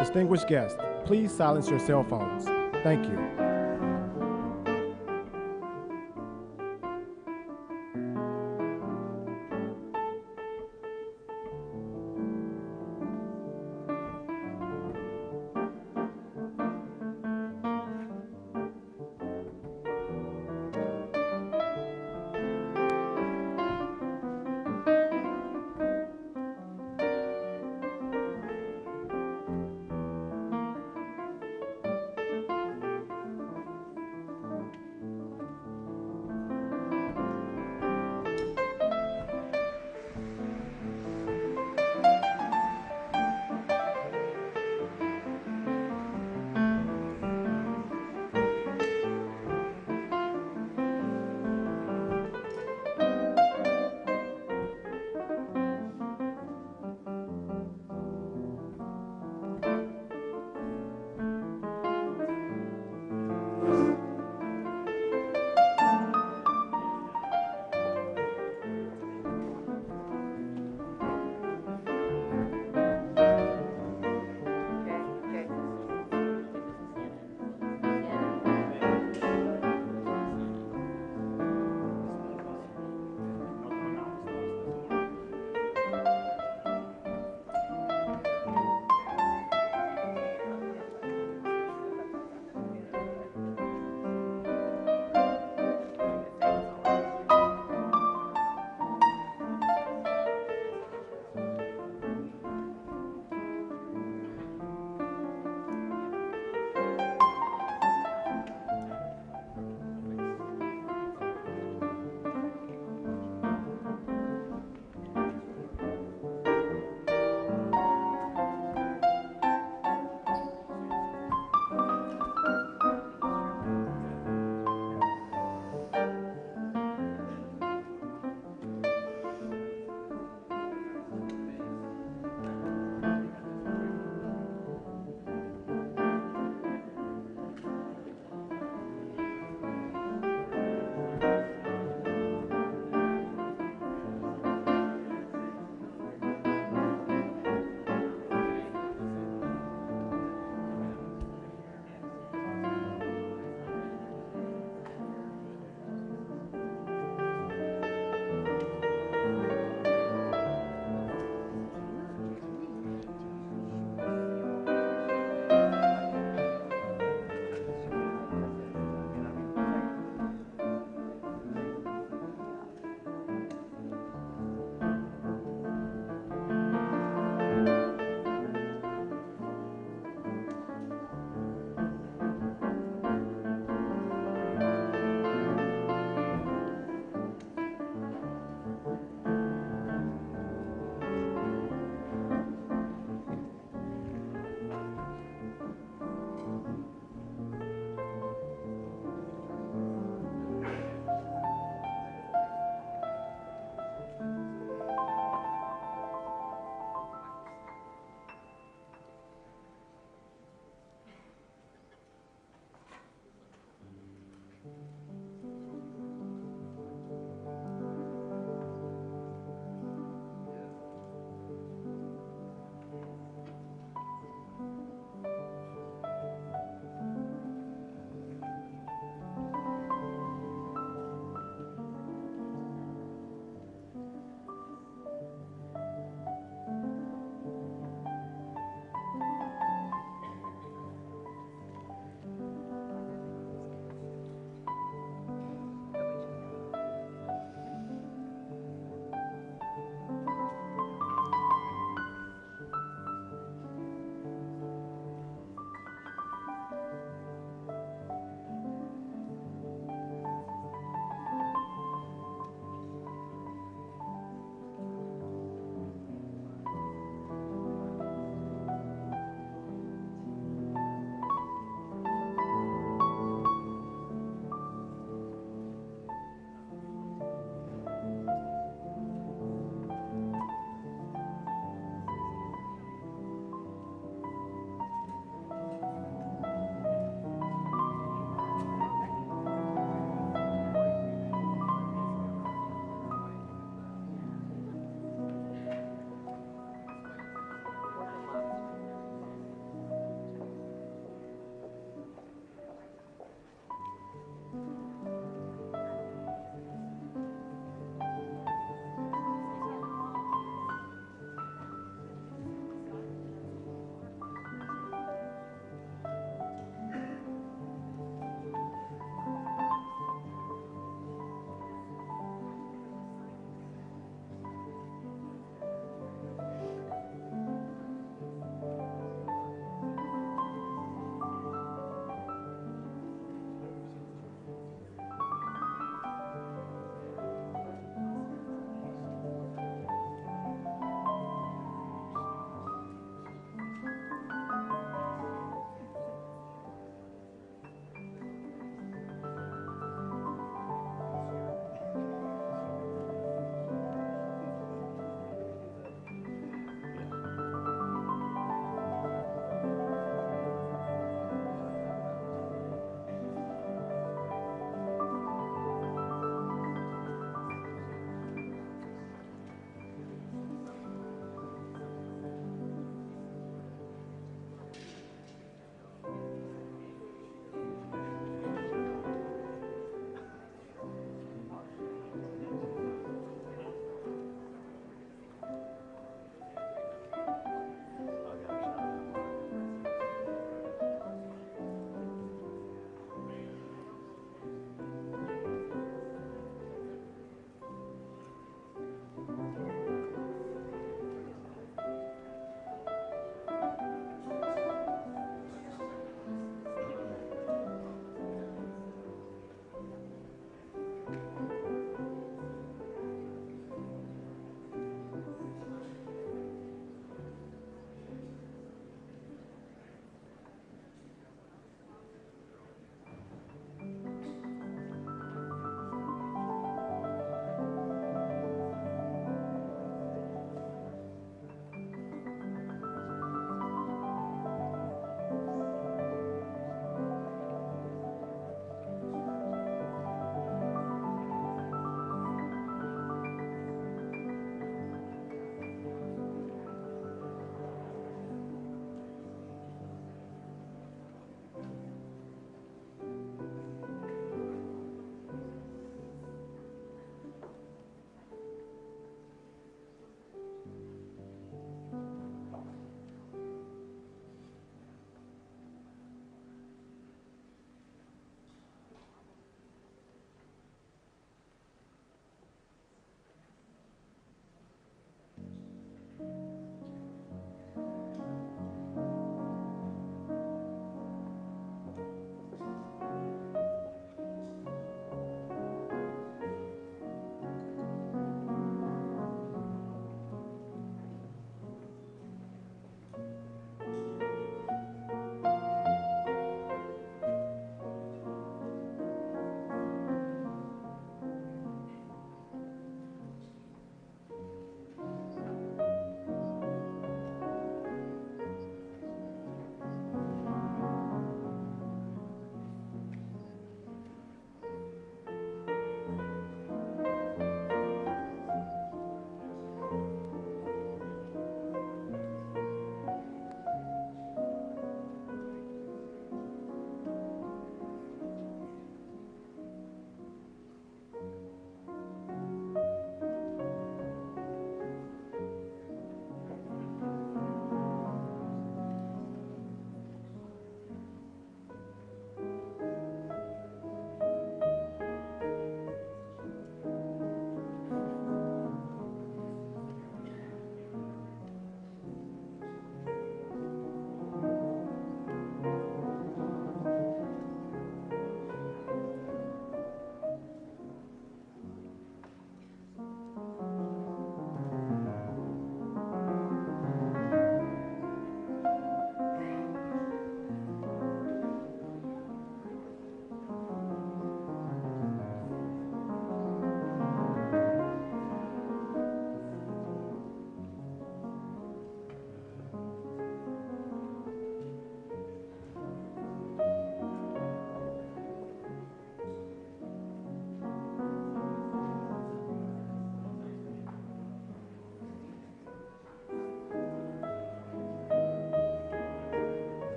Distinguished guests, please silence your cell phones. Thank you.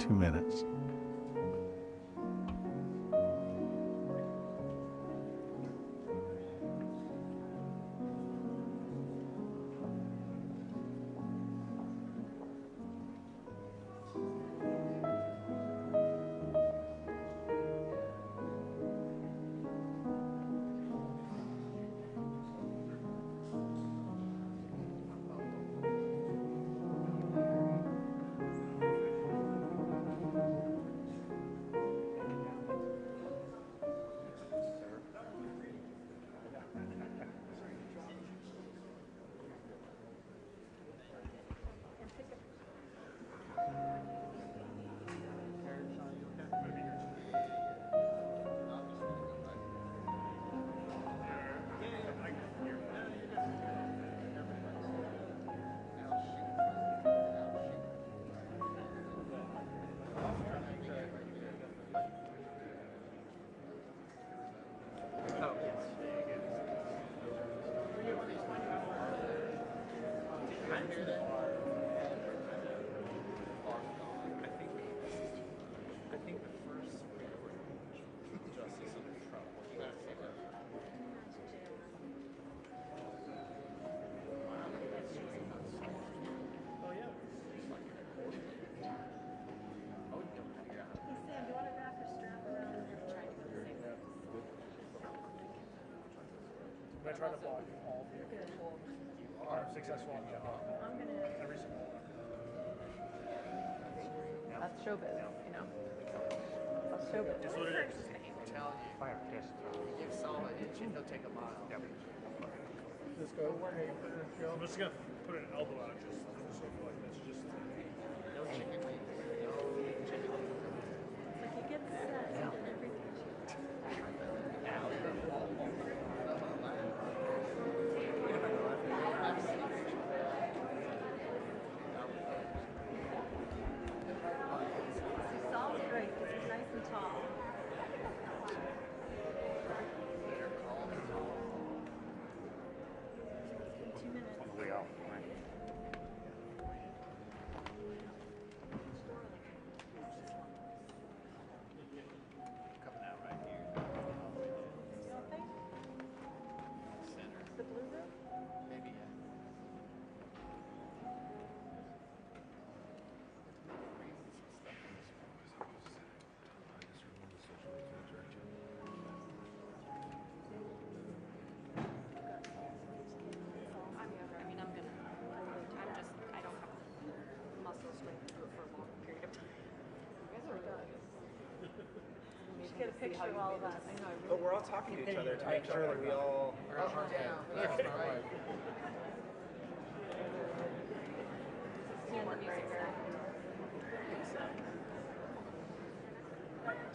2 minutes. I try to block all of you. Are successful on every single one. That's showbiz, you know. That's showbiz. It's what it is. I'm telling you. Fire test. Give Saul an inch and he'll take a mile. Yep. Let's go. I'm just gonna put an elbow out just like this. Just No chicken wings. No chicken wings. Like you get set and everything. Saul's great because he's nice and tall. In 2 minutes. On the way out, right? Coming out right here. You don't think? Center. The blue room? Maybe, yeah. I don't have muscle strength for a long period of time. You guys are good. We should get a picture of all of us. I know. But we're all talking to each other to make sure that we all.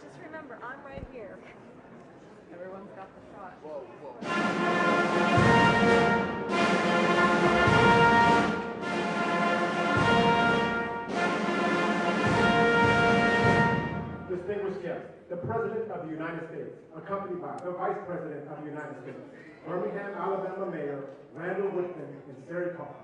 Just remember, I'm right here. Everyone's got the shot. Whoa, whoa. Distinguished guests, the President of the United States, accompanied by the Vice President of the United States, Birmingham, Alabama Mayor Randall Woodfin and Sari Kaufman.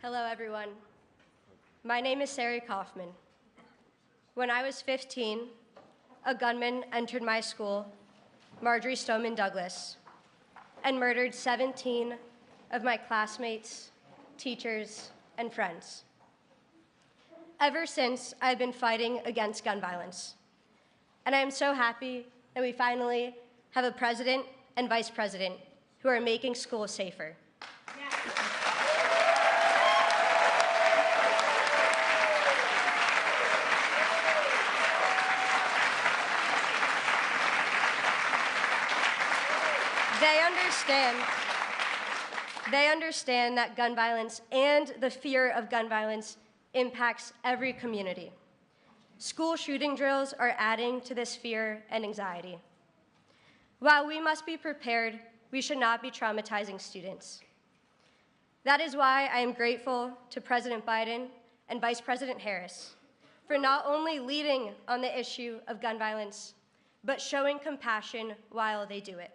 Hello, everyone. My name is Sari Kaufman. When I was 15, a gunman entered my school, Marjorie Stoneman Douglas, and murdered 17 of my classmates, teachers, and friends. Ever since, I've been fighting against gun violence, and I am so happy that we finally have a president and vice president who are making schools safer. They understand that gun violence and the fear of gun violence impacts every community. School shooting drills are adding to this fear and anxiety. While we must be prepared, we should not be traumatizing students. That is why I am grateful to President Biden and Vice President Harris for not only leading on the issue of gun violence, but showing compassion while they do it.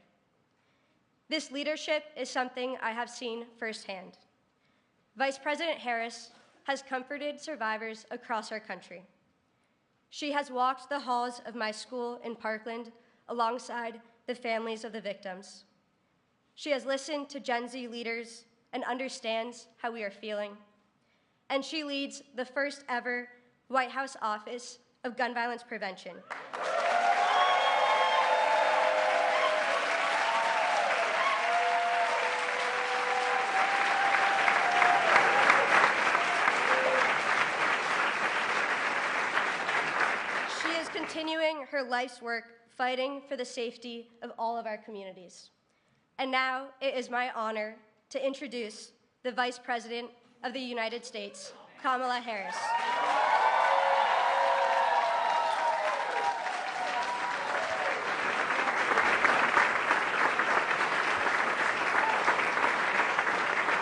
This leadership is something I have seen firsthand. Vice President Harris has comforted survivors across our country. She has walked the halls of my school in Parkland alongside the families of the victims. She has listened to Gen Z leaders and understands how we are feeling. And she leads the first ever White House Office of Gun Violence Prevention. She is continuing her life's work fighting for the safety of all of our communities. And now it is my honor to introduce the Vice President of the United States, Kamala Harris.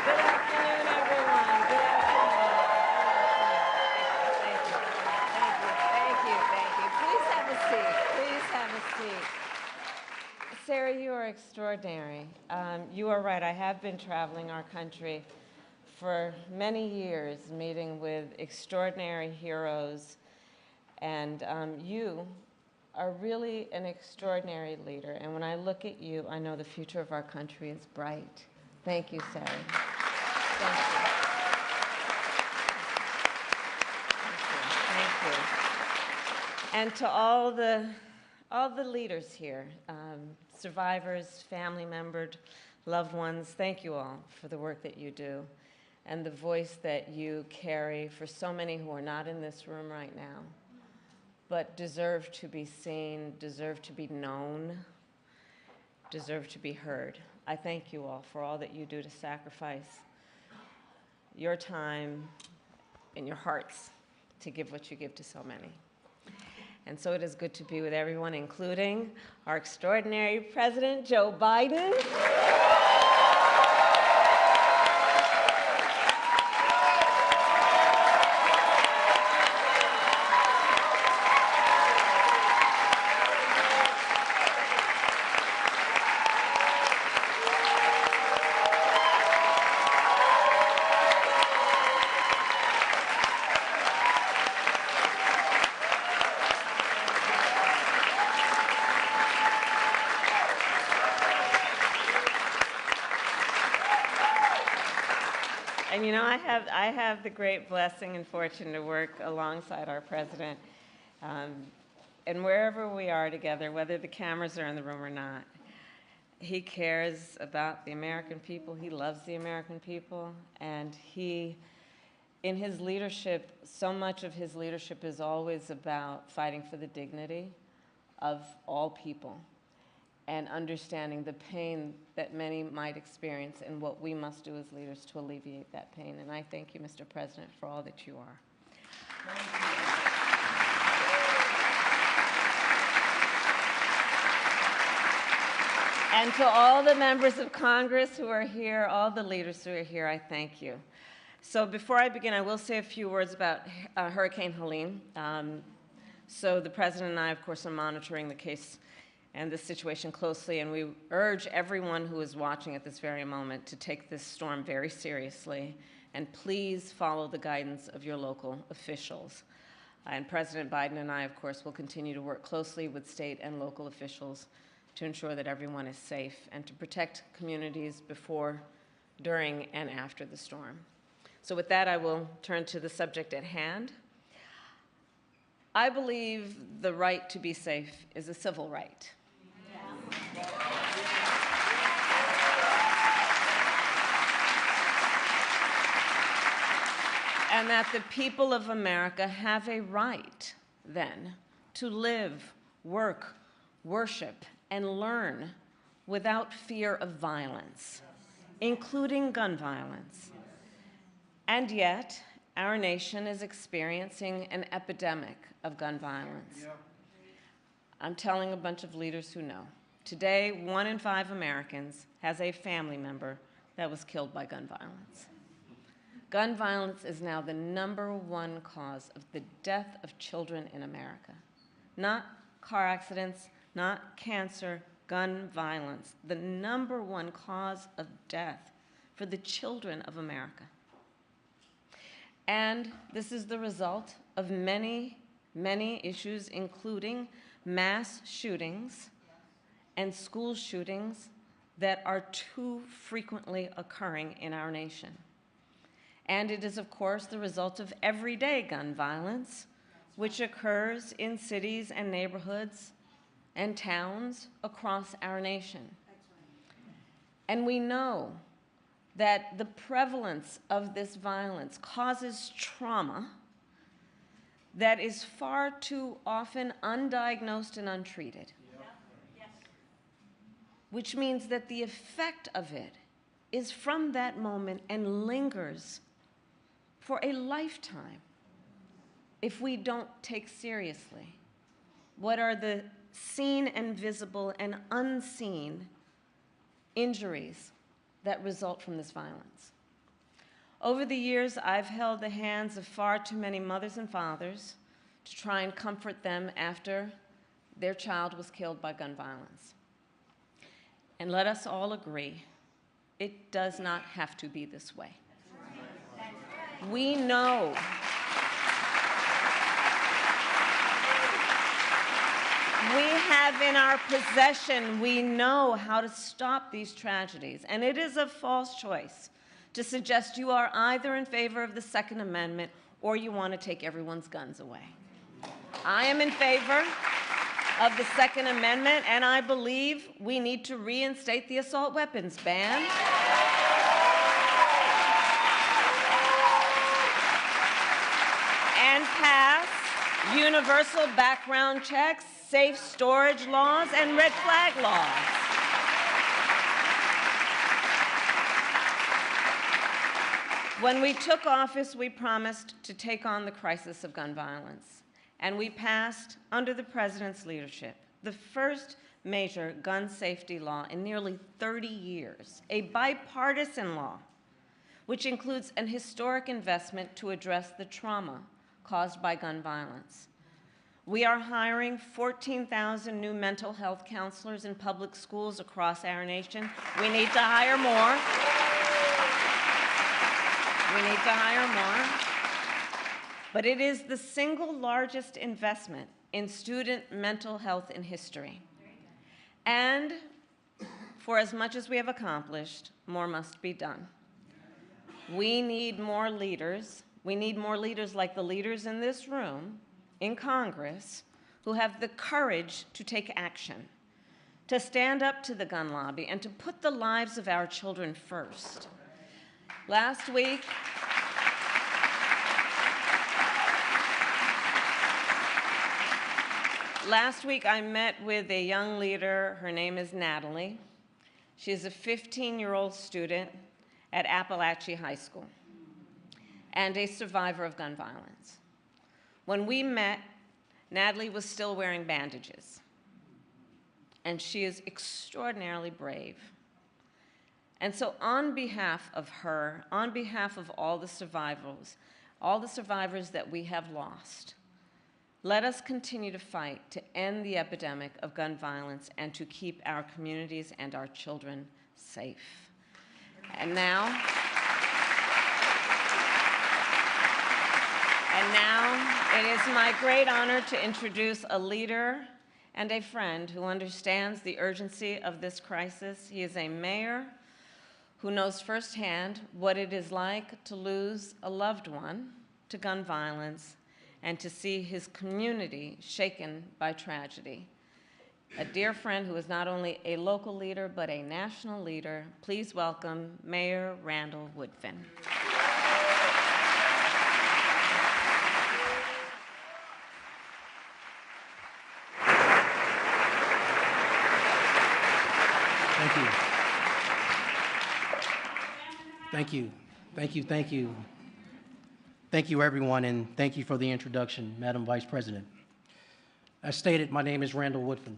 Good afternoon, everyone. Good afternoon. Thank you. Please have a seat. Please have a seat. Sari, you are extraordinary. You are right. I have been traveling our country for many years, meeting with extraordinary heroes, and you are really an extraordinary leader. And when I look at you, I know the future of our country is bright. Thank you, Sari. Thank you. And to all the leaders here, survivors, family members, loved ones, thank you all for the work that you do and the voice that you carry for so many who are not in this room right now, but deserve to be seen, deserve to be known, deserve to be heard. I thank you all for all that you do to sacrifice your time and your hearts to give what you give to so many. And so it is good to be with everyone, including our extraordinary President, Joe Biden. And you know, I have the great blessing and fortune to work alongside our president. And wherever we are together, whether the cameras are in the room or not, he cares about the American people. He loves the American people. And he, in his leadership, so much of his leadership is always about fighting for the dignity of all people and understanding the pain that many might experience and what we must do as leaders to alleviate that pain. And I thank you, Mr. President, for all that you are. And to all the members of Congress who are here, all the leaders who are here, I thank you. So before I begin, I will say a few words about Hurricane Helene. So the President and I, of course, are monitoring the case and the situation closely, and we urge everyone who is watching at this very moment to take this storm very seriously, and please follow the guidance of your local officials. And President Biden and I, of course, will continue to work closely with state and local officials to ensure that everyone is safe and to protect communities before, during, and after the storm. So with that, I will turn to the subject at hand. I believe the right to be safe is a civil right. And that the people of America have a right, then, to live, work, worship, and learn without fear of violence. including gun violence. And yet, our nation is experiencing an epidemic of gun violence. I'm telling a bunch of leaders who know. Today, 1 in 5 Americans has a family member that was killed by gun violence. Gun violence is now the #1 cause of the death of children in America. Not car accidents, not cancer, gun violence, the #1 cause of death for the children of America. And this is the result of many, many issues, including mass shootings and school shootings that are too frequently occurring in our nation. And it is, of course, the result of everyday gun violence, which occurs in cities and neighborhoods and towns across our nation. And we know that the prevalence of this violence causes trauma that is far too often undiagnosed and untreated, which means that the effect of it is from that moment and lingers for a lifetime if we don't take seriously what are the seen and visible and unseen injuries that result from this violence. Over the years, I've held the hands of far too many mothers and fathers to try and comfort them after their child was killed by gun violence. And let us all agree, it does not have to be this way. We know we have in our possession, we know how to stop these tragedies. And it is a false choice to suggest you are either in favor of the Second Amendment or you want to take everyone's guns away. I am in favor of the Second Amendment, and I believe we need to reinstate the assault weapons ban. And pass universal background checks, safe storage laws, and red flag laws. When we took office, we promised to take on the crisis of gun violence. And we passed, under the president's leadership, the first major gun safety law in nearly 30 years, a bipartisan law, which includes an historic investment to address the trauma caused by gun violence. We are hiring 14,000 new mental health counselors in public schools across our nation. We need to hire more. We need to hire more. But it is the single largest investment in student mental health in history. And for as much as we have accomplished, more must be done. We need more leaders. We need more leaders like the leaders in this room, in Congress, who have the courage to take action, to stand up to the gun lobby, and to put the lives of our children first. Last week, I met with a young leader. Her name is Natalie. She is a 15-year-old student at Appalachia High School and a survivor of gun violence. When we met, Natalie was still wearing bandages, and she is extraordinarily brave. And so on behalf of her, on behalf of all the survivors that we have lost, let us continue to fight to end the epidemic of gun violence and to keep our communities and our children safe. And now it is my great honor to introduce a leader and a friend who understands the urgency of this crisis. He is a mayor who knows firsthand what it is like to lose a loved one to gun violence and to see his community shaken by tragedy. A dear friend who is not only a local leader, but a national leader. Please welcome Mayor Randall Woodfin. Thank you. Thank you. Thank you. Thank you. Thank you, everyone, and thank you for the introduction, Madam Vice President. As stated, my name is Randall Woodfin.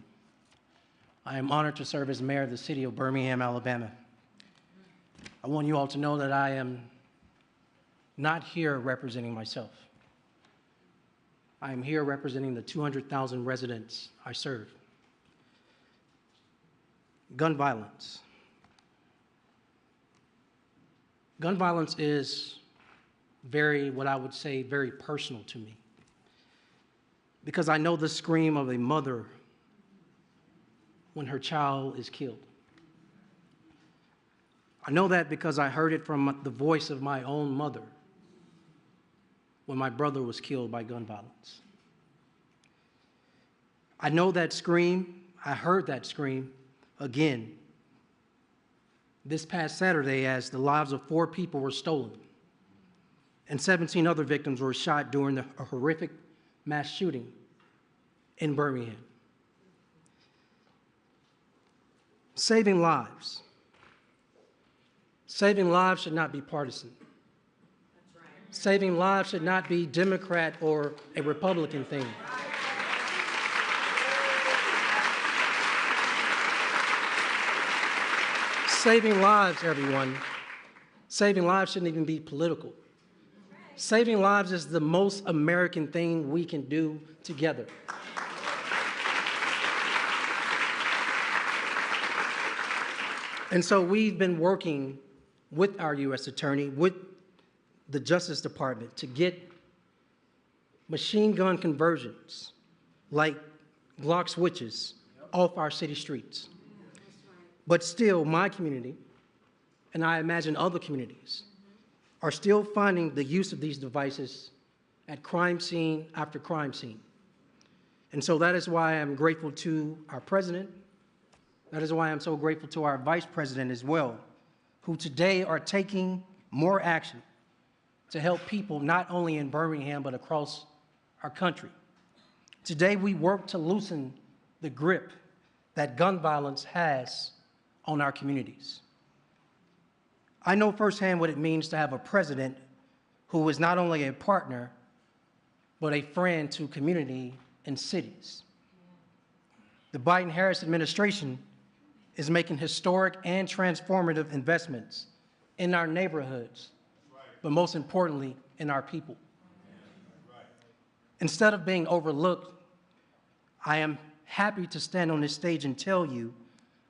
I am honored to serve as mayor of the city of Birmingham, Alabama. I want you all to know that I am not here representing myself. I am here representing the 200,000 residents I serve. Gun violence. Gun violence is what I would say, very personal to me. Because I know the scream of a mother when her child is killed. I know that because I heard it from the voice of my own mother when my brother was killed by gun violence. I know that scream, I heard that scream again this past Saturday as the lives of 4 people were stolen and 17 other victims were shot during a horrific mass shooting in Birmingham. Saving lives. Saving lives should not be partisan. That's right. Saving lives should not be Democrat or a Republican thing. Saving lives, everyone. Saving lives shouldn't even be political. Saving lives is the most American thing we can do together. And so we've been working with our U.S. Attorney, with the Justice Department, to get machine gun conversions like Glock switches off our city streets. But still, my community, and I imagine other communities, are still finding the use of these devices at crime scene after crime scene. And so that is why I'm grateful to our president. That is why I'm so grateful to our vice president as well, who today are taking more action to help people not only in Birmingham, but across our country. Today, we work to loosen the grip that gun violence has on our communities. I know firsthand what it means to have a president who is not only a partner, but a friend to community and cities. The Biden-Harris administration is making historic and transformative investments in our neighborhoods, but most importantly, in our people. Instead of being overlooked, I am happy to stand on this stage and tell you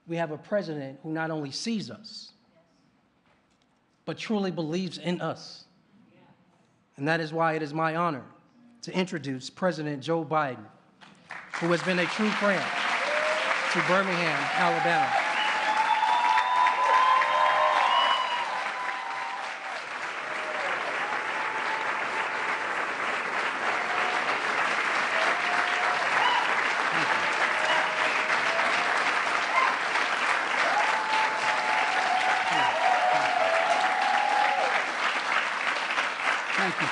we have a president who not only sees us, but truly believes in us. And that is why it is my honor to introduce President Joe Biden, who has been a true friend to Birmingham, Alabama.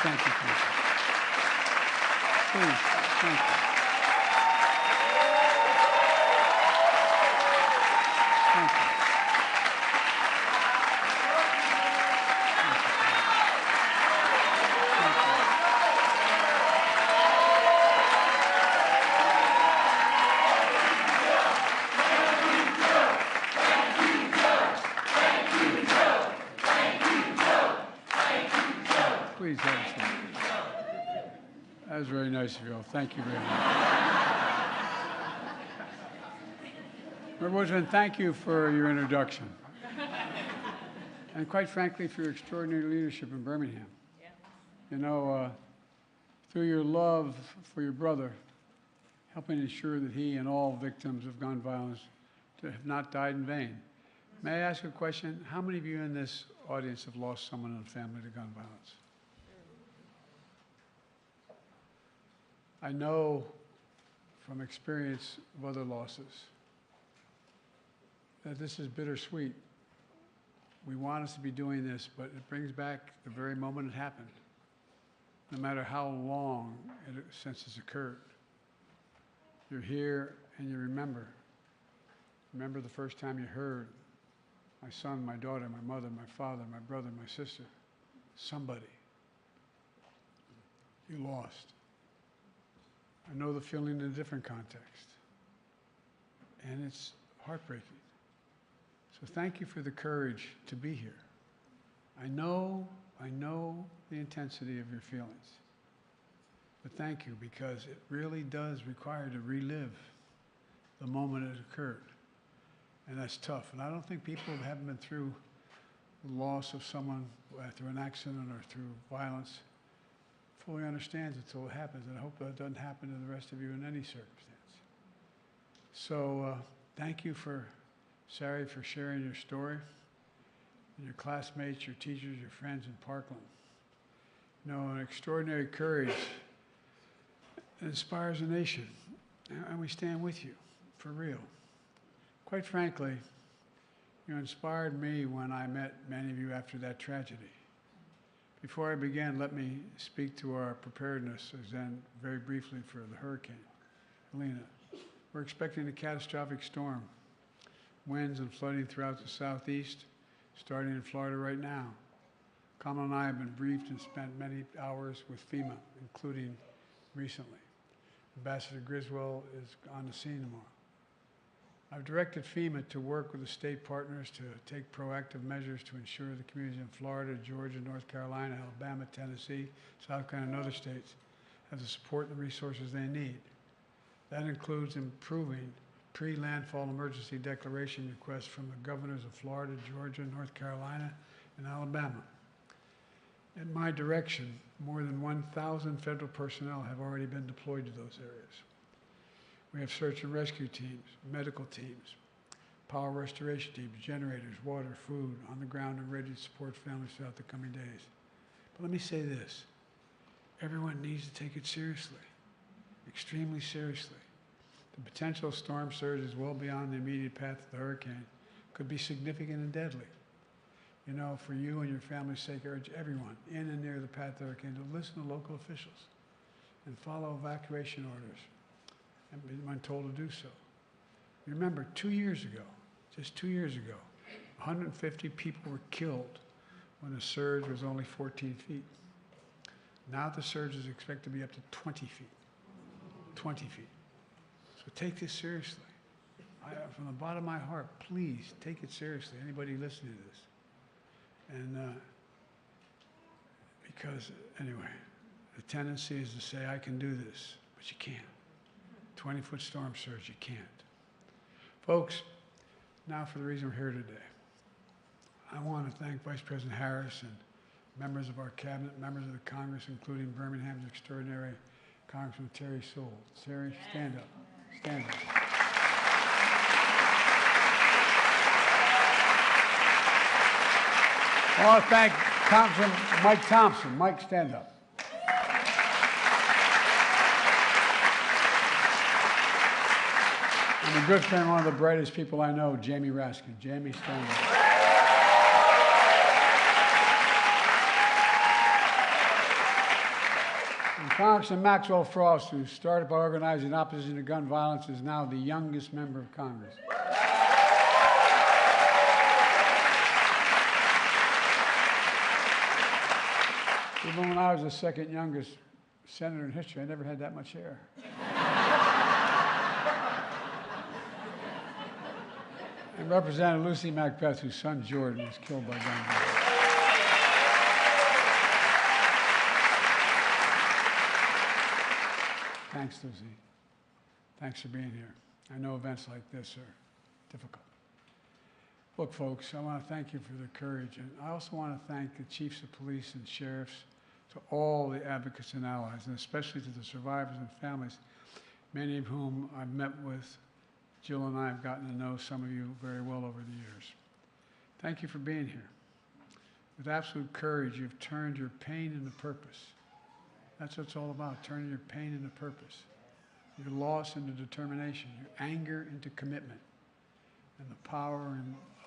Thank you. Please, thank you. Thank you. Please have a seat. That was very nice of you all. Thank you very much. Mayor Woodfin, thank you for your introduction. And quite frankly, for your extraordinary leadership in Birmingham. Yeah. You know, through your love for your brother, helping ensure that he and all victims of gun violence have not died in vain. May I ask a question? How many of you in this audience have lost someone in the family to gun violence? I know from experience of other losses that this is bittersweet. We want us to be doing this, but it brings back the very moment it happened, no matter how long since it's occurred. You're here and you remember. Remember the first time you heard my son, my daughter, my mother, my father, my brother, my sister, somebody you lost. I know the feeling in a different context, and it's heartbreaking. So thank you for the courage to be here. I know the intensity of your feelings, but thank you, because it really does require to relive the moment it occurred, and that's tough. And I don't think people who haven't been through the loss of someone through an accident or through violence fully understands until it happens, and I hope that doesn't happen to the rest of you in any circumstance. So thank you Sari, for sharing your story, and your classmates, your teachers, your friends in Parkland. You know, an extraordinary courage inspires a nation, and we stand with you, for real. Quite frankly, you inspired me when I met many of you after that tragedy. Before I begin, let me speak to our preparedness, again, very briefly, for the hurricane, Helene. We're expecting a catastrophic storm, winds and flooding throughout the southeast, starting in Florida right now. Kamala and I have been briefed and spent many hours with FEMA, including recently. Ambassador Griswold is on the scene tomorrow. I've directed FEMA to work with the state partners to take proactive measures to ensure the communities in Florida, Georgia, North Carolina, Alabama, Tennessee, South Carolina, and other states have the support and the resources they need. That includes improving pre-landfall emergency declaration requests from the governors of Florida, Georgia, North Carolina, and Alabama. In my direction, more than 1,000 federal personnel have already been deployed to those areas. We have search and rescue teams, medical teams, power restoration teams, generators, water, food, on the ground and ready to support families throughout the coming days. But let me say this, everyone needs to take it seriously, extremely seriously. The potential storm surge is well beyond the immediate path of the hurricane, could be significant and deadly. You know, for you and your family's sake, I urge everyone in and near the path of the hurricane to listen to local officials and follow evacuation orders and when told to do so. Remember, 2 years ago, just 2 years ago, 150 people were killed when the surge was only 14 feet. Now the surge is expected to be up to 20 feet. 20 feet. So take this seriously. From the bottom of my heart, please take it seriously, anybody listening to this. And because, anyway, the tendency is to say, I can do this, but you can't. 20-foot storm surge, you can't. Folks, now for the reason we're here today. I want to thank Vice President Harris and members of our cabinet, members of the Congress, including Birmingham's extraordinary Congressman Terry Sewell. Terry, stand up. Stand up. I want to thank Congressman Mike Thompson. Mike, stand up. And a good friend, one of the brightest people I know, Jamie Raskin. Jamie, stand up. And Congressman Maxwell Frost, who started by organizing opposition to gun violence, is now the youngest member of Congress. Even when I was the second youngest senator in history, I never had that much hair. And Representative Lucy Macbeth, whose son Jordan was killed by gun violence. Thanks, Lucy. Thanks for being here. I know events like this are difficult. Look, folks, I want to thank you for the courage, and I also want to thank the chiefs of police and sheriffs, to all the advocates and allies, and especially to the survivors and families, many of whom I've met with. Jill and I have gotten to know some of you very well over the years. Thank you for being here. With absolute courage, you've turned your pain into purpose. That's what it's all about, turning your pain into purpose, your loss into determination, your anger into commitment, and the power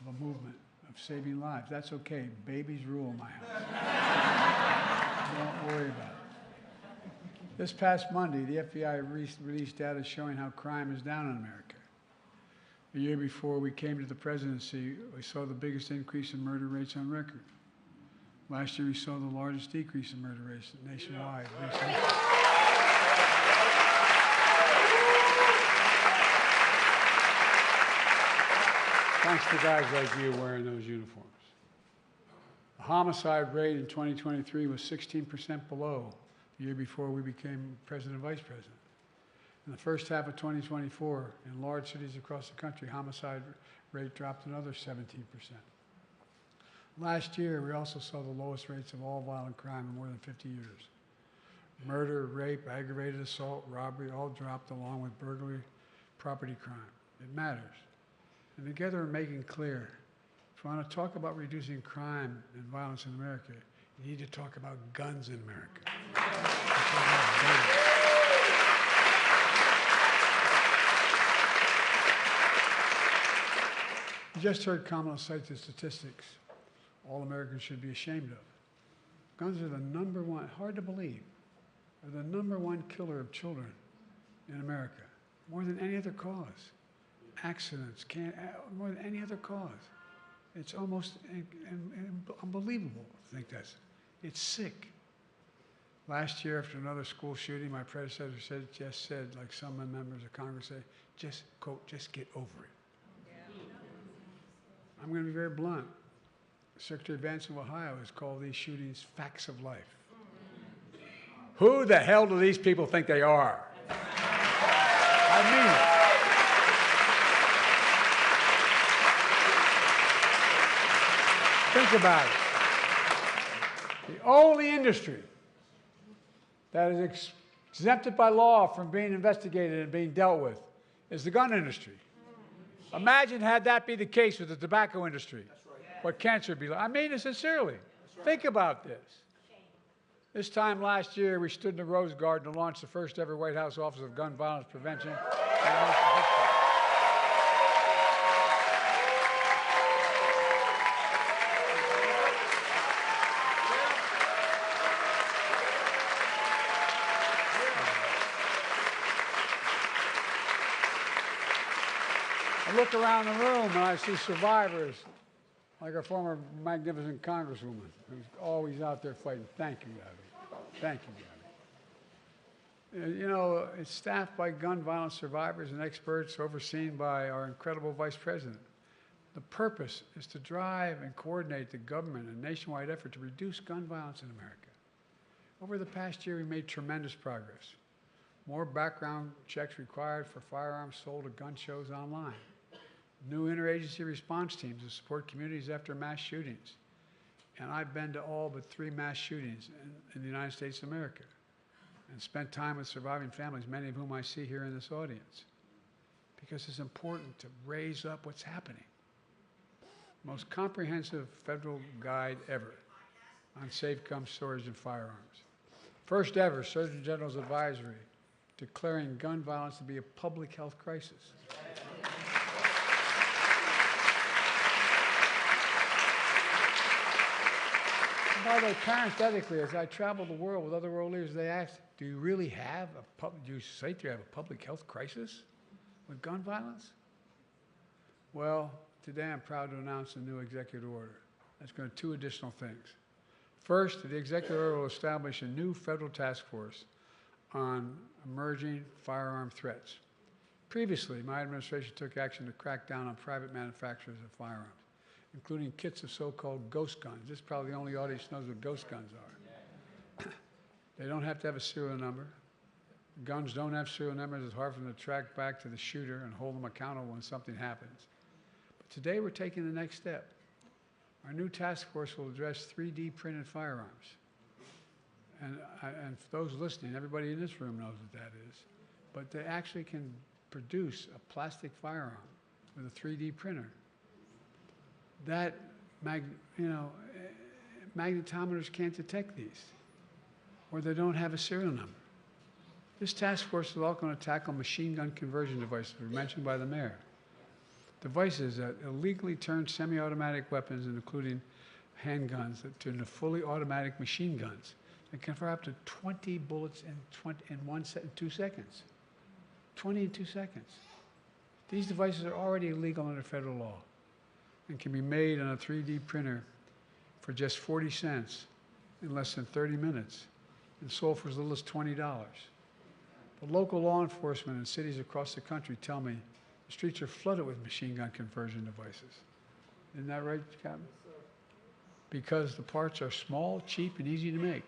of a movement of saving lives. That's okay. Babies rule in my house. Don't worry about it. This past Monday, the FBI released data showing how crime is down in America. The year before we came to the presidency, we saw the biggest increase in murder rates on record. Last year, we saw the largest decrease in murder rates nationwide. Thanks to guys like you wearing those uniforms. The homicide rate in 2023 was 16% below the year before we became president and vice president. In the first half of 2024, in large cities across the country, homicide rate dropped another 17%. Last year, we also saw the lowest rates of all violent crime in more than 50 years. Murder, rape, aggravated assault, robbery all dropped along with burglary, property crime. It matters. And together we're making clear, if you want to talk about reducing crime and violence in America, you need to talk about guns in America. You just heard Kamala cite the statistics all Americans should be ashamed of. Guns are the number one, hard to believe, are the number one killer of children in America, more than any other cause. Accidents, more than any other cause. It's almost unbelievable to think it's sick. Last year, after another school shooting, my predecessor said, like some members of Congress say, just, quote, just get over it. I'm going to be very blunt. Secretary Vance of Ohio has called these shootings facts of life. Who the hell do these people think they are? I mean it. Think about it. The only industry that is exempted by law from being investigated and being dealt with is the gun industry. Imagine had that be the case with the tobacco industry. What cancer would be like. I mean it sincerely. Think about this. This time last year, we stood in the Rose Garden to launch the first ever White House Office of Gun Violence Prevention. I look around the room and I see survivors like our former magnificent Congresswoman, who's always out there fighting. Thank you, Abby. Thank you, Abby. You know, it's staffed by gun violence survivors and experts overseen by our incredible Vice President. The purpose is to drive and coordinate the government in a nationwide effort to reduce gun violence in America. Over the past year, we made tremendous progress. More background checks required for firearms sold at gun shows online. New interagency response teams to support communities after mass shootings. And I've been to all but 3 mass shootings in the United States of America and spent time with surviving families, many of whom I see here in this audience, because it's important to raise up what's happening. Most comprehensive federal guide ever on safe gun storage and firearms. First ever Surgeon General's advisory declaring gun violence to be a public health crisis. By the way, parenthetically, as I travel the world with other world leaders, they ask, do you really have do you say you have a public health crisis with gun violence? Well, today I'm proud to announce a new executive order. That's going to do 2 additional things. First, the executive order will establish a new federal task force on emerging firearm threats. Previously, my administration took action to crack down on private manufacturers of firearms, including kits of so-called ghost guns. This is probably the only audience knows what ghost guns are. They don't have to have a serial number. Guns don't have serial numbers. It's hard for them to track back to the shooter and hold them accountable when something happens. But today we're taking the next step. Our new task force will address 3D printed firearms. And for those listening, everybody in this room knows what that is. But they actually can produce a plastic firearm with a 3D printer. That, magnetometers can't detect these, or they don't have a serial number. This task force is also going to tackle machine gun conversion devices mentioned by the mayor. Devices that illegally turn semi-automatic weapons, including handguns, into fully automatic machine guns that can fire up to 20 bullets in 2 seconds. 20 in 2 seconds. These devices are already illegal under federal law and can be made on a 3D printer for just 40 cents in less than 30 minutes and sold for as little as $20. But local law enforcement in cities across the country tell me the streets are flooded with machine gun conversion devices. Isn't that right, Captain? Because the parts are small, cheap, and easy to make.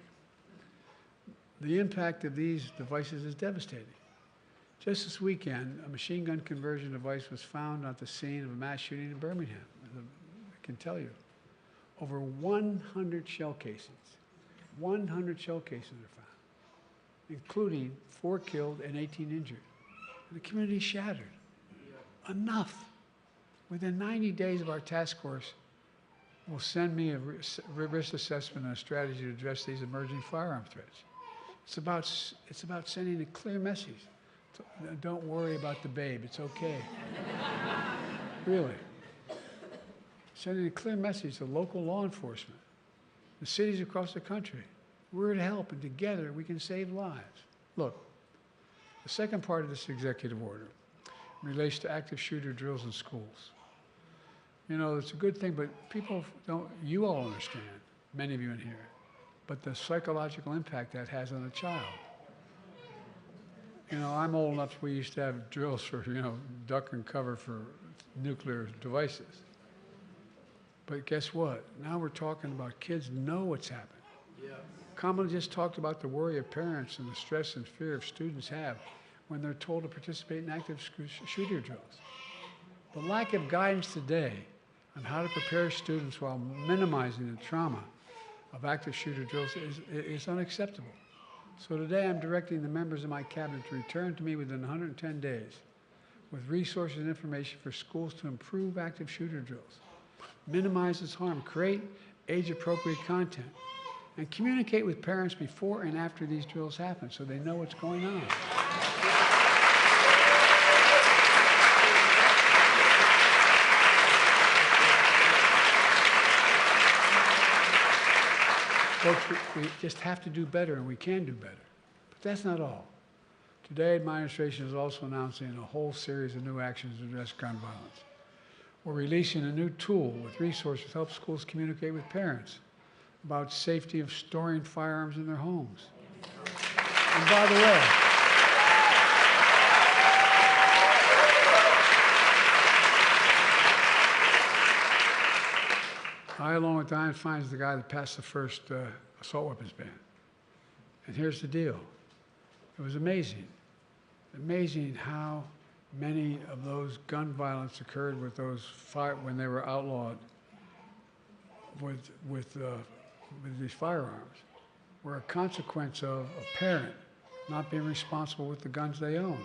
The impact of these devices is devastating. Just this weekend, a machine gun conversion device was found at the scene of a mass shooting in Birmingham. I can tell you. Over 100 shell casings. 100 shell casings are found, including 4 killed and 18 injured. And the community is shattered. Enough. Within 90 days of our task force, will send me a risk assessment and a strategy to address these emerging firearm threats. It's about sending a clear message. Don't worry about the babe. It's okay. Really. Sending a clear message to local law enforcement, the cities across the country. We're to help, and together we can save lives. Look, the second part of this executive order relates to active shooter drills in schools. You know, it's a good thing, but people don't, you all understand, many of you in here, but the psychological impact that has on a child. You know, I'm old enough, we used to have drills for, you know, duck and cover for nuclear devices. But guess what? Now we're talking about kids know what's happening. Yeah. Kamala just talked about the worry of parents and the stress and fear of students have when they're told to participate in active shooter drills. The lack of guidance today on how to prepare students while minimizing the trauma of active shooter drills is unacceptable. So today I'm directing the members of my cabinet to return to me within 110 days with resources and information for schools to improve active shooter drills, minimize its harm, create age-appropriate content, and communicate with parents before and after these drills happen so they know what's going on. Folks, we just have to do better, and we can do better. But that's not all. Today, my administration is also announcing a whole series of new actions to address gun violence. We're releasing a new tool with resources to help schools communicate with parents about safety of storing firearms in their homes. And by the way, I, along with Diane Fine, is the guy that passed the first assault weapons ban. And here's the deal. It was amazing. Amazing how many of those gun violence occurred with those when they were outlawed with these firearms were a consequence of a parent not being responsible with the guns they own.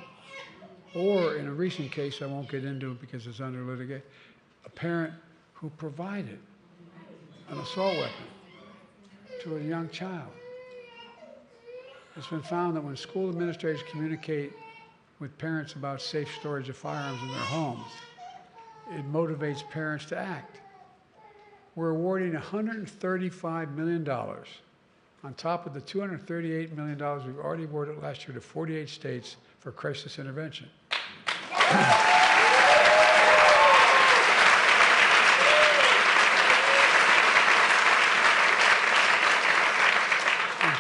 Or in a recent case, I won't get into it because it's under litigation, a parent who provided an assault weapon to a young child. It's been found that when school administrators communicate with parents about safe storage of firearms in their homes, it motivates parents to act. We're awarding $135 million on top of the $238 million we've already awarded last year to 48 states for crisis intervention.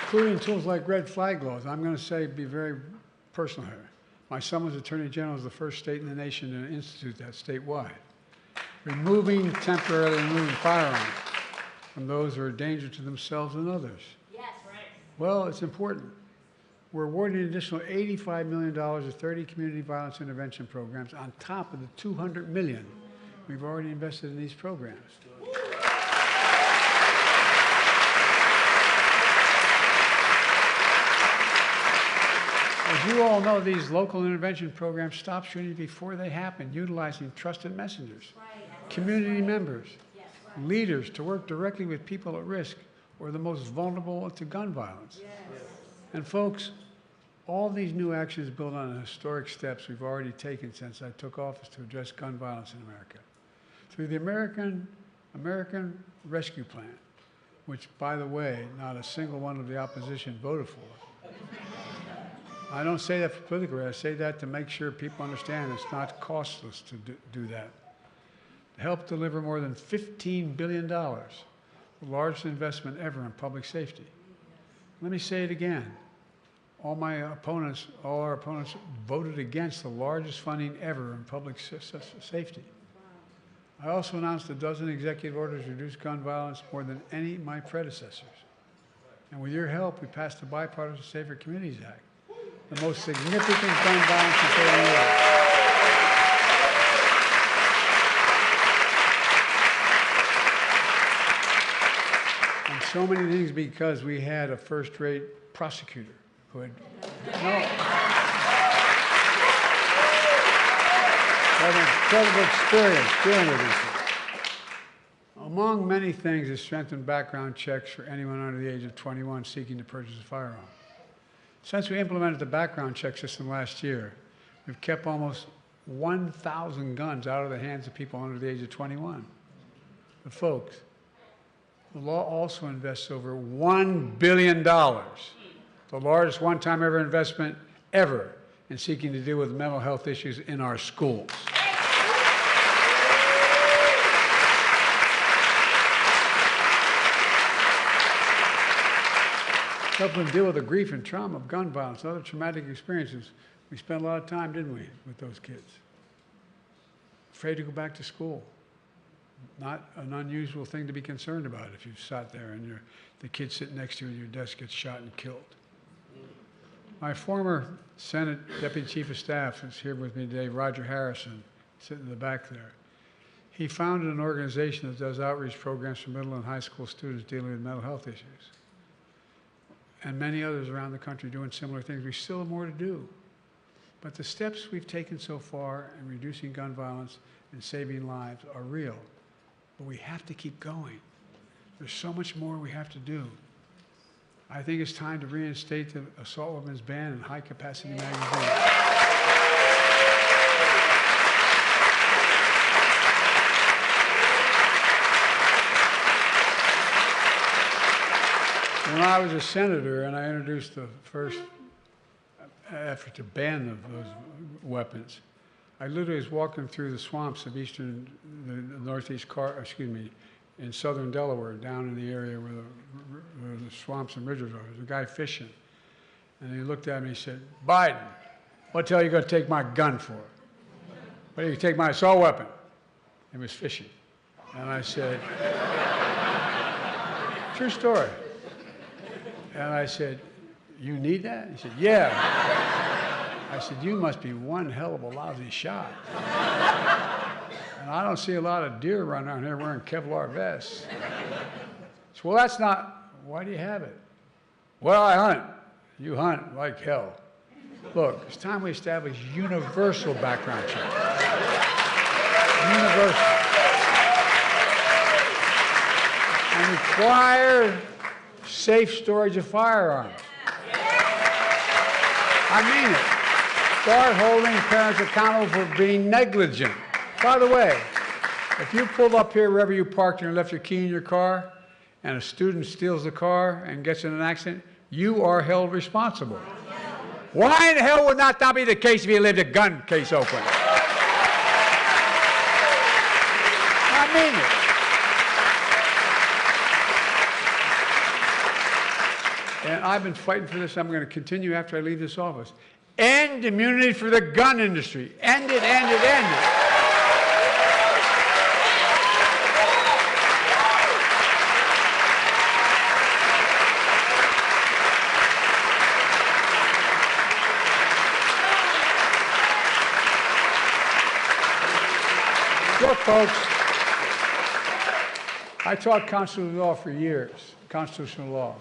Including tools like red flag laws. I'm going to say, be very personal here. My son was Attorney General, is the first state in the nation to institute that statewide. Temporarily removing firearms from those who are a danger to themselves and others. Yes. Right. Well, it's important. We're awarding an additional $85 million to 30 community violence intervention programs on top of the $200 million we've already invested in these programs. As you all know, these local intervention programs stop shootings before they happen, utilizing trusted messengers, community members, leaders to work directly with people at risk or the most vulnerable to gun violence. And folks, all these new actions build on the historic steps we've already taken since I took office to address gun violence in America. Through the American Rescue Plan, which, by the way, not a single one of the opposition voted for, I don't say that politically. I say that to make sure people understand it's not costless to do that. To help deliver more than $15 billion, the largest investment ever in public safety. Let me say it again. All our opponents voted against the largest funding ever in public safety. I also announced a dozen executive orders to reduce gun violence, more than any of my predecessors. And with your help, we passed the Bipartisan Safer Communities Act, the most significant gun violence in 30 years. And so many things because we had a first-rate prosecutor who had an incredible experience dealing with these things. Among many things is strengthened background checks for anyone under the age of 21 seeking to purchase a firearm. Since we implemented the background check system last year, we've kept almost 1,000 guns out of the hands of people under the age of 21. But folks, the law also invests over $1 billion, the largest one-time ever investment ever, in seeking to deal with mental health issues in our schools. Helping them deal with the grief and trauma of gun violence and other traumatic experiences. We spent a lot of time, didn't we, with those kids? Afraid to go back to school. Not an unusual thing to be concerned about if you've sat there and the kid sitting next to you at your desk gets shot and killed. My former Senate Deputy Chief of Staff is here with me today, Roger Harrison, sitting in the back there. He founded an organization that does outreach programs for middle and high school students dealing with mental health issues. And many others around the country doing similar things. We still have more to do. But the steps we've taken so far in reducing gun violence and saving lives are real. But we have to keep going. There's so much more we have to do. I think it's time to reinstate the assault weapons ban in high-capacity magazines. When I was a senator and I introduced the first effort to ban those weapons, I literally was walking through the swamps of in southern Delaware, down in the area where the swamps and ridges are. There was a guy fishing. And he looked at me and he said, "Biden, what the hell are you going to take my gun for? What do you take my assault weapon?" He was fishing. And I said, "True story." And I said, "You need that?" He said, "Yeah." I said, "You must be one hell of a lousy shot." And I don't see a lot of deer running around here wearing Kevlar vests. So, well, that's not, why do you have it? Well, I hunt. You hunt like hell. Look, it's time we establish universal background checks. Universal. And require safe storage of firearms. I mean it. Start holding parents accountable for being negligent. By the way, if you pulled up here wherever you parked and left your key in your car, and a student steals the car and gets in an accident, you are held responsible. Why in the hell would not be the case if you left a gun case open? I mean it. And I've been fighting for this. I'm going to continue after I leave this office. End immunity for the gun industry. End it, end it, end it. Look, folks, I taught constitutional law for years, constitutional law.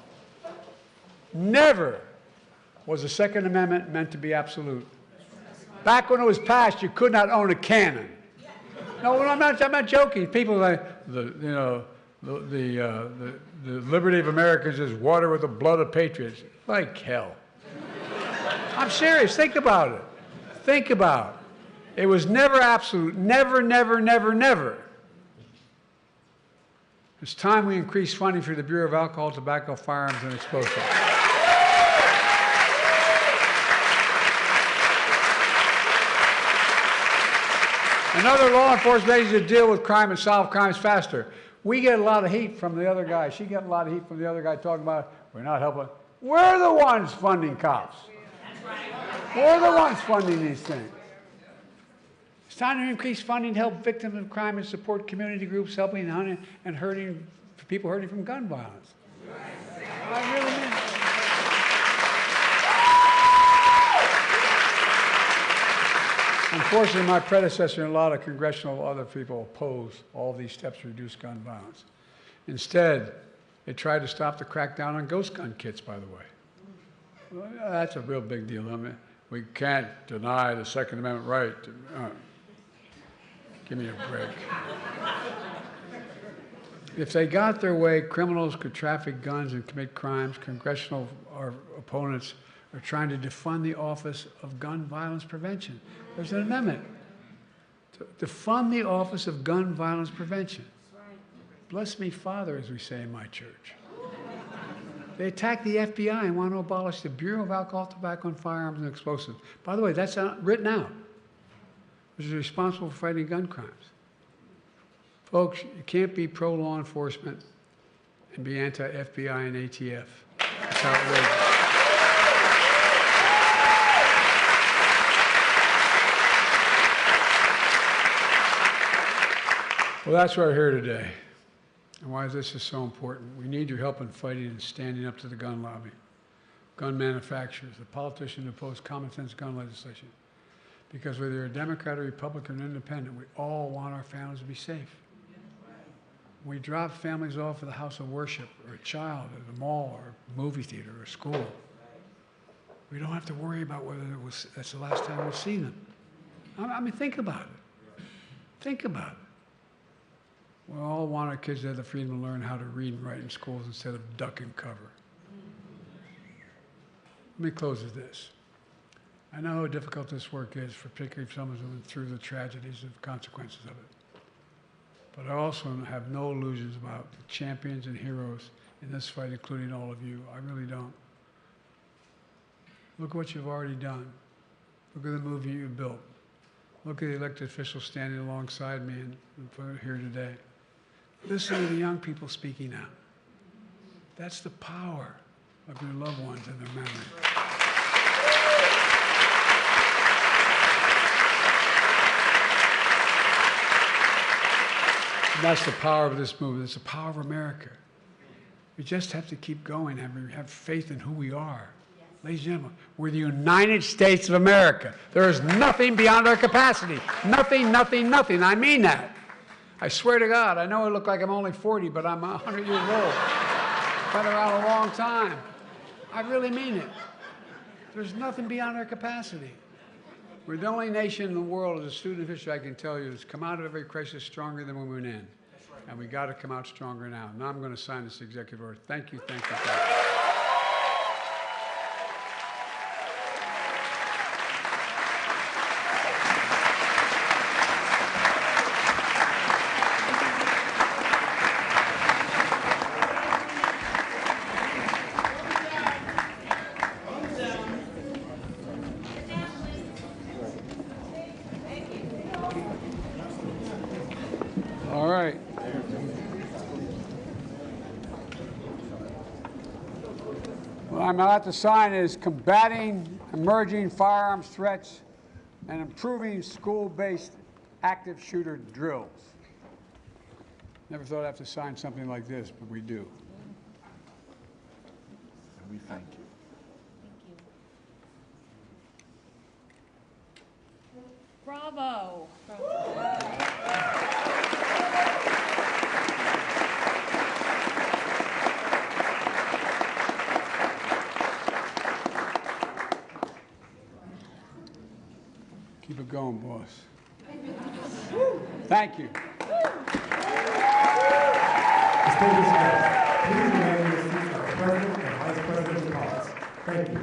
Never was the Second Amendment meant to be absolute. Back when it was passed, you could not own a cannon. No, I'm not joking. People like, the liberty of Americans is water with the blood of patriots. Like hell. I'm serious. Think about it. Think about it. It was never absolute. Never, never, never, never. It's time we increase funding for the Bureau of Alcohol, Tobacco, Firearms, and Explosives. and other law enforcement agencies to deal with crime and solve crimes faster. We get a lot of heat from the other guy. She gets a lot of heat from the other guy talking about, we're not helping. We're the ones funding cops. We're the ones funding these things. It's time to increase funding to help victims of crime and support community groups helping and hurting people hurting from gun violence. I really mean it. Unfortunately, my predecessor and a lot of congressional other people opposed all these steps to reduce gun violence. Instead, they tried to stop the crackdown on ghost gun kits, by the way. Well, that's a real big deal. I mean, we can't deny the Second Amendment right to, give me a break. If they got their way, criminals could traffic guns and commit crimes. Congressional opponents are trying to defund the Office of Gun Violence Prevention. There's an amendment to defund the Office of Gun Violence Prevention. Bless me, Father, as we say in my church. They attack the FBI and want to abolish the Bureau of Alcohol, Tobacco, and Firearms and Explosives. By the way, that's written out, which is responsible for fighting gun crimes. Folks, you can't be pro-law enforcement and be anti-FBI and ATF. That's outrageous. Well, that's why we're here today, and why this is so important. We need your help in fighting and standing up to the gun lobby, gun manufacturers, the politicians who oppose common sense gun legislation. Because whether you're a Democrat or Republican or Independent, we all want our families to be safe. We drop families off at the house of worship, or a child at a mall, or a movie theater, or a school. We don't have to worry about whether that's the last time we'll see them. I mean, think about it. Think about it. We all want our kids to have the freedom to learn how to read and write in schools instead of duck and cover. Let me close with this. I know how difficult this work is, particularly for someone who's been through the tragedies and consequences of it. But I also have no illusions about the champions and heroes in this fight, including all of you. I really don't. Look what you've already done. Look at the movement you built. Look at the elected officials standing alongside me and here today. Listen to the young people speaking out. That's the power of your loved ones and their memory. And that's the power of this movement. It's the power of America. We just have to keep going and have faith in who we are. Yes. Ladies and gentlemen, we're the United States of America. There is nothing beyond our capacity. Nothing, nothing, nothing. I mean that. I swear to God, I know I look like I'm only 40, but I'm 100 years old. Been around a long time. I really mean it. There's nothing beyond our capacity. We're the only nation in the world, as a student of history, I can tell you, that's come out of every crisis stronger than when we went in. And we got to come out stronger now. Now I'm going to sign this executive order. Thank you, thank you, thank you. All right. What I'm about to sign is combating emerging firearms threats and improving school-based active shooter drills. Never thought I'd have to sign something like this, but we do. And we thank you. Bravo. Keep it going, boss. Thank you. Distinguished guests, please remain in your seats as the President and Vice President of Congress. Thank you.